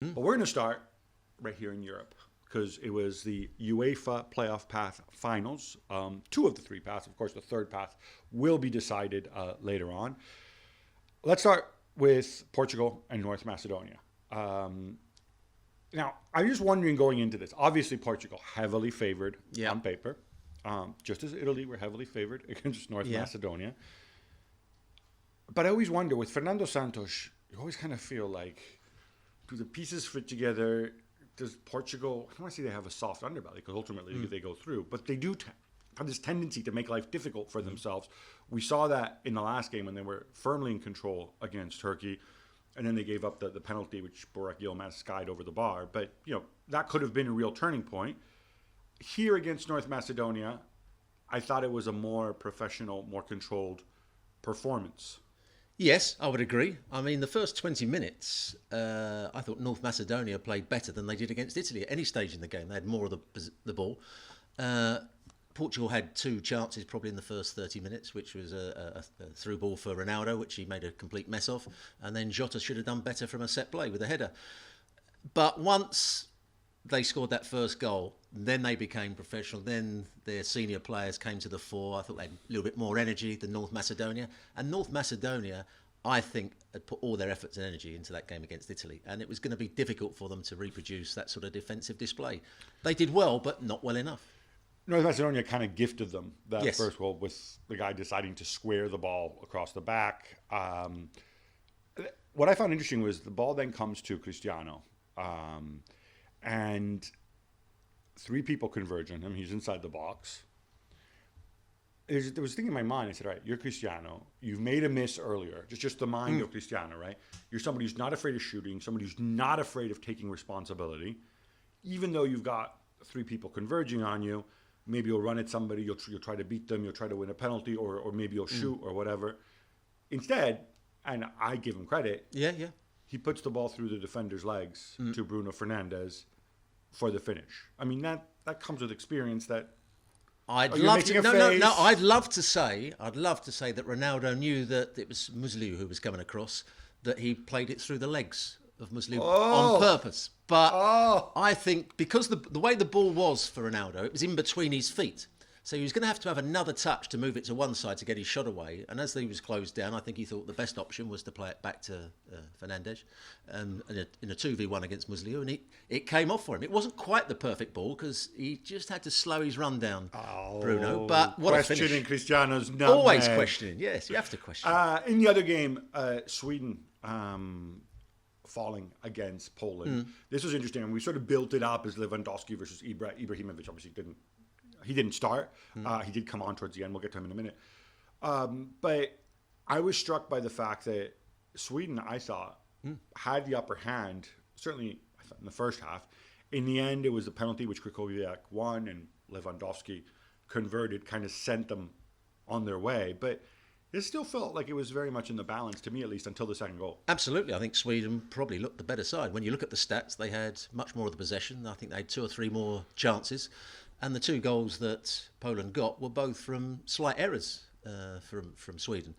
But we're going to start right here in Europe because it was the UEFA playoff path finals. Two of the three paths. Of course, the third path will be decided later on. Let's start with Portugal and North Macedonia. Now, I'm just wondering going into this. Obviously, Portugal heavily favored on paper, just as Italy were heavily favored against North Macedonia. But I always wonder, with Fernando Santos, you always kind of feel like, do the pieces fit together? Does Portugal, I don't want to say they have a soft underbelly, because ultimately they go through, but they do have this tendency to make life difficult for themselves. We saw that in the last game when they were firmly in control against Turkey, and then they gave up the penalty, which Burak Yilmaz skied over the bar. But, that could have been a real turning point. Here against North Macedonia, I thought it was a more professional, more controlled performance. Yes, I would agree. I mean, the first 20 minutes, I thought North Macedonia played better than they did against Italy at any stage in the game. They had more of the ball. Portugal had two chances probably in the first 30 minutes, which was a through ball for Ronaldo, which he made a complete mess of. And then Jota should have done better from a set play with a header. But once they scored that first goal, then they became professional. Then their senior players came to the fore. I thought they had a little bit more energy than North Macedonia. And North Macedonia, I think, had put all their efforts and energy into that game against Italy. And it was going to be difficult for them to reproduce that sort of defensive display. They did well, but not well enough. North Macedonia kind of gifted them that first goal with the guy deciding to square the ball across the back. What I found interesting was the ball then comes to Cristiano. And three people converge on him. He's inside the box. There was a thing in my mind. I said, all right, you're Cristiano. You've made a miss earlier. Just the mind of Cristiano, right? You're somebody who's not afraid of shooting, somebody who's not afraid of taking responsibility. Even though you've got three people converging on you, maybe you'll run at somebody, you'll try to beat them, you'll try to win a penalty, or maybe you'll shoot or whatever. Instead, and I give him credit, he puts the ball through the defender's legs to Bruno Fernandes for the finish. I mean, that comes with experience. That I'd love to say that Ronaldo knew that it was Musliu who was coming across, that he played it through the legs of Musliu on purpose. But I think because the way the ball was for Ronaldo, it was in between his feet. So he was going to have another touch to move it to one side to get his shot away. And as he was closed down, I think he thought the best option was to play it back to Fernandes in a 2v1 against Musliu. And it came off for him. It wasn't quite the perfect ball because he just had to slow his run down, Bruno. But what a finish. Questioning Cristiano's nutmeg. Always questioning. Yes, you have to question. In the other game, Sweden falling against Poland. This was interesting. And we sort of built it up as Lewandowski versus Ibrahimovic. Obviously he didn't start. He did come on towards the end. We'll get to him in a minute. But I was struck by the fact that Sweden, I thought, had the upper hand, certainly I thought in the first half. In the end, it was the penalty which Krychowiak won and Lewandowski converted, kind of sent them on their way. But it still felt like it was very much in the balance, to me at least, until the second goal. Absolutely. I think Sweden probably looked the better side. When you look at the stats, they had much more of the possession. I think they had two or three more chances. And the two goals that Poland got were both from slight errors from Sweden.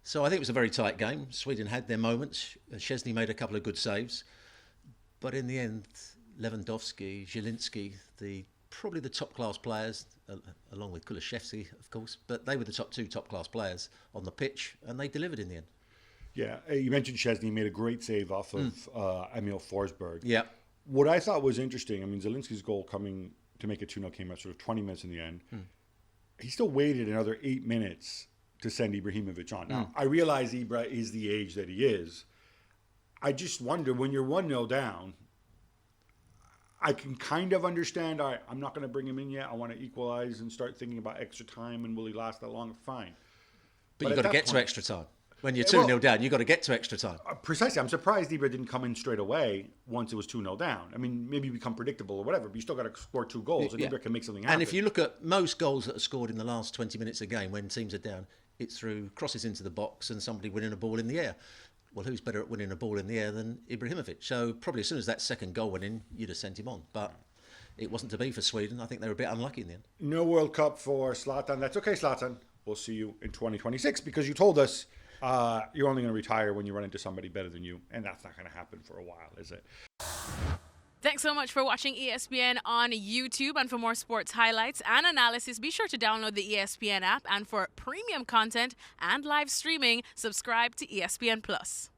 So I think it was a very tight game. Sweden had their moments. Szczesny made a couple of good saves. But in the end, Lewandowski, Zielinski, probably the top-class players, along with Kulusevski, of course, but they were the two top-class players on the pitch, and they delivered in the end. Yeah, you mentioned Szczesny. He made a great save off of Emil Forsberg. Yeah. What I thought was interesting, I mean, Zielinski's goal coming to make it 2-0 came out sort of 20 minutes in the end. He still waited another 8 minutes to send Ibrahimovic on. Now, I realize Ibra is the age that he is. I just wonder, when you're 1-0 down, I can kind of understand, all right, I'm not going to bring him in yet. I want to equalize and start thinking about extra time, and will he last that long? Fine. But you've got to get to extra time. When you're 2-0 down, you've got to get to extra time. Precisely. I'm surprised Ibra didn't come in straight away once it was 2-0 down. I mean, maybe become predictable or whatever, but you still got to score two goals, and Ibra can make something happen. And if you look at most goals that are scored in the last 20 minutes of a game when teams are down, it's through crosses into the box and somebody winning a ball in the air. Well, who's better at winning a ball in the air than Ibrahimovic? So probably as soon as that second goal went in, you'd have sent him on. But it wasn't to be for Sweden. I think they were a bit unlucky in the end. No World Cup for Zlatan. That's okay, Zlatan. We'll see you in 2026 because you told us you're only going to retire when you run into somebody better than you, and that's not going to happen for a while, is it? Thanks so much for watching ESPN on YouTube. And for more sports highlights and analysis, be sure to download the ESPN app. And for premium content and live streaming, subscribe to ESPN Plus.